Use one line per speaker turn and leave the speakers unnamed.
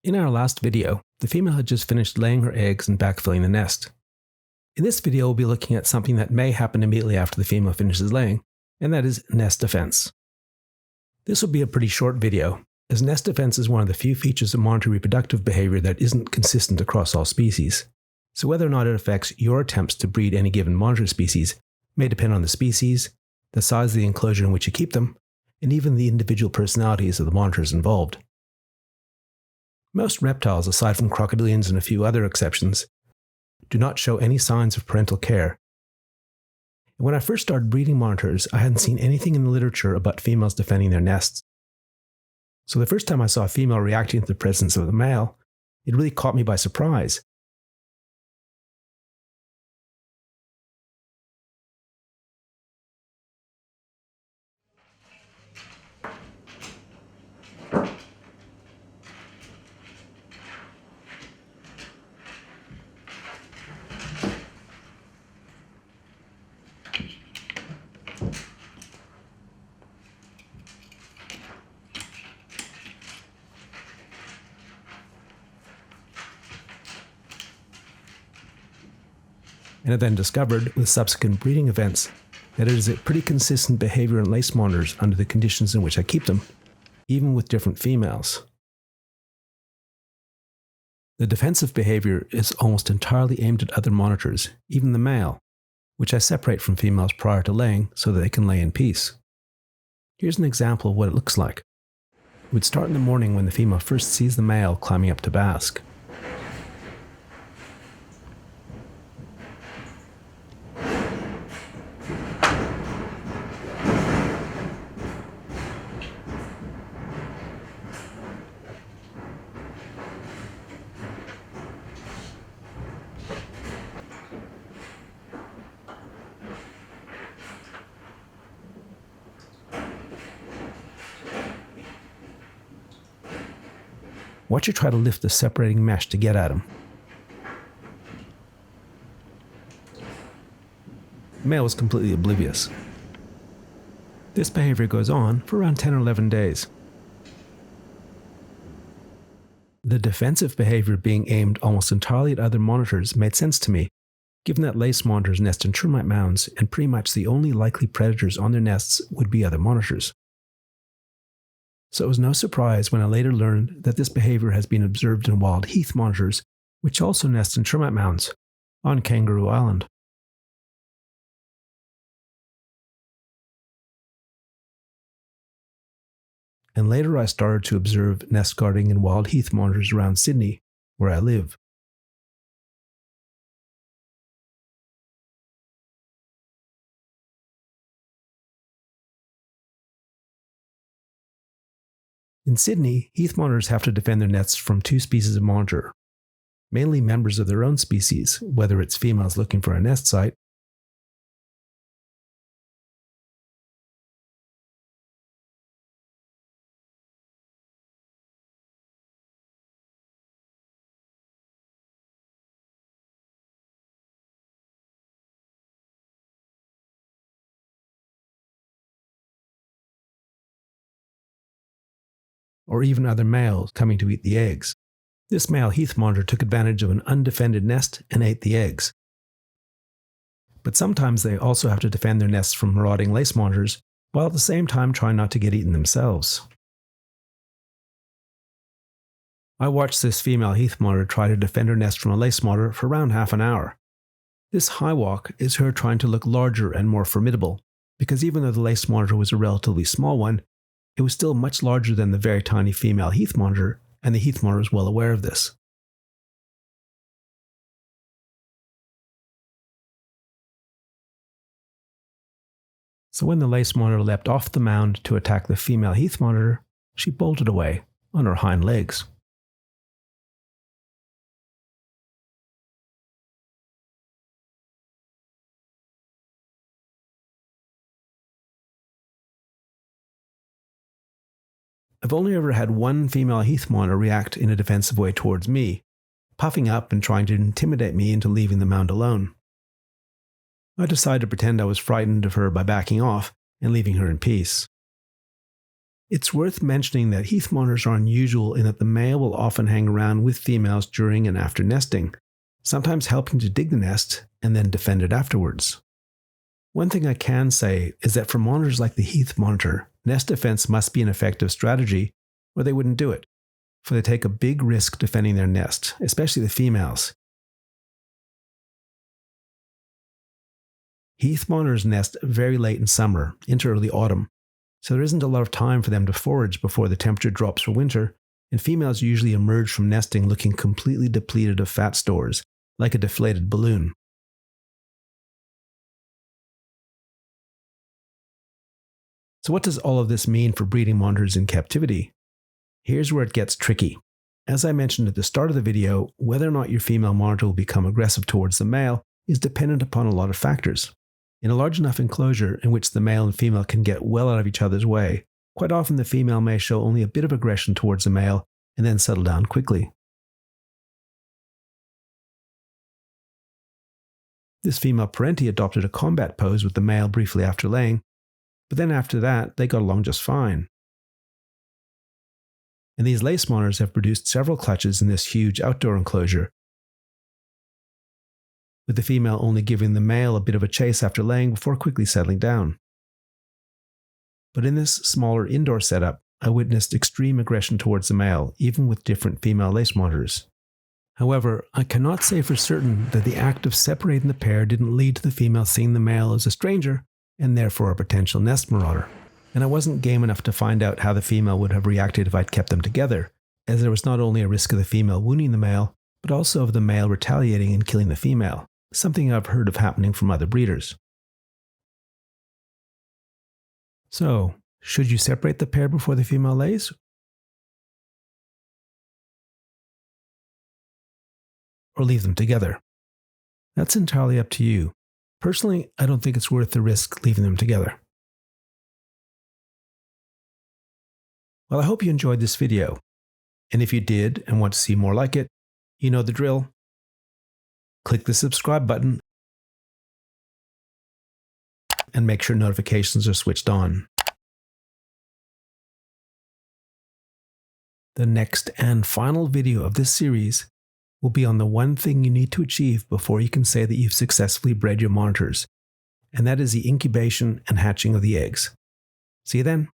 In our last video, the female had just finished laying her eggs and backfilling the nest. In this video, we'll be looking at something that may happen immediately after the female finishes laying, and that is nest defense. This will be a pretty short video, as nest defense is one of the few features of monitoring reproductive behavior that isn't consistent across all species. So whether or not it affects your attempts to breed any given monitor species may depend on the species, the size of the enclosure in which you keep them, and even the individual personalities of the monitors involved. Most reptiles, aside from crocodilians and a few other exceptions, do not show any signs of parental care. And when I first started breeding monitors, I hadn't seen anything in the literature about females defending their nests. So the first time I saw a female reacting to the presence of the male, it really caught me by surprise. And I then discovered, with subsequent breeding events, that it is a pretty consistent behavior in lace monitors under the conditions in which I keep them, even with different females. The defensive behavior is almost entirely aimed at other monitors, even the male, which I separate from females prior to laying so that they can lay in peace. Here's an example of what it looks like. It would start in the morning when the female first sees the male climbing up to bask. Watch her try to lift the separating mesh to get at him. The male was completely oblivious. This behavior goes on for around 10 or 11 days. The defensive behavior being aimed almost entirely at other monitors made sense to me, given that lace monitors nest in termite mounds and pretty much the only likely predators on their nests would be other monitors. So it was no surprise when I later learned that this behavior has been observed in wild heath monitors, which also nest in termite mounds on Kangaroo Island. And later I started to observe nest guarding in wild heath monitors around Sydney, where I live. In Sydney, heath monitors have to defend their nests from two species of monitor, mainly members of their own species, whether it's females looking for a nest site, or even other males coming to eat the eggs. This male heath monitor took advantage of an undefended nest and ate the eggs. But sometimes they also have to defend their nests from marauding lace monitors, while at the same time trying not to get eaten themselves. I watched this female heath monitor try to defend her nest from a lace monitor for around half an hour. This high walk is her trying to look larger and more formidable, because even though the lace monitor was a relatively small one, it was still much larger than the very tiny female heath monitor, and the heath monitor was well aware of this. So when the lace monitor leapt off the mound to attack the female heath monitor, she bolted away on her hind legs. I've only ever had one female heath monitor react in a defensive way towards me, puffing up and trying to intimidate me into leaving the mound alone. I decided to pretend I was frightened of her by backing off and leaving her in peace. It's worth mentioning that heath monitors are unusual in that the male will often hang around with females during and after nesting, sometimes helping to dig the nest and then defend it afterwards. One thing I can say is that for monitors like the heath monitor, nest defense must be an effective strategy or they wouldn't do it, for they take a big risk defending their nest, especially the females. Heath monitors nest very late in summer, into early autumn, so there isn't a lot of time for them to forage before the temperature drops for winter, and females usually emerge from nesting looking completely depleted of fat stores, like a deflated balloon. So what does all of this mean for breeding monitors in captivity? Here's where it gets tricky. As I mentioned at the start of the video, whether or not your female monitor will become aggressive towards the male is dependent upon a lot of factors. In a large enough enclosure in which the male and female can get well out of each other's way, quite often the female may show only a bit of aggression towards the male and then settle down quickly. This female parenti adopted a combat pose with the male briefly after laying, but then after that, they got along just fine. And these lace monitors have produced several clutches in this huge outdoor enclosure, with the female only giving the male a bit of a chase after laying before quickly settling down. But in this smaller indoor setup, I witnessed extreme aggression towards the male, even with different female lace monitors. However, I cannot say for certain that the act of separating the pair didn't lead to the female seeing the male as a stranger, and therefore a potential nest marauder. And I wasn't game enough to find out how the female would have reacted if I'd kept them together, as there was not only a risk of the female wounding the male, but also of the male retaliating and killing the female, something I've heard of happening from other breeders. So, should you separate the pair before the female lays? Or leave them together? That's entirely up to you. Personally, I don't think it's worth the risk leaving them together. Well, I hope you enjoyed this video. And if you did and want to see more like it, you know the drill. Click the subscribe button and make sure notifications are switched on. The next and final video of this series will be on the one thing you need to achieve before you can say that you've successfully bred your monitors, and that is the incubation and hatching of the eggs. See you then.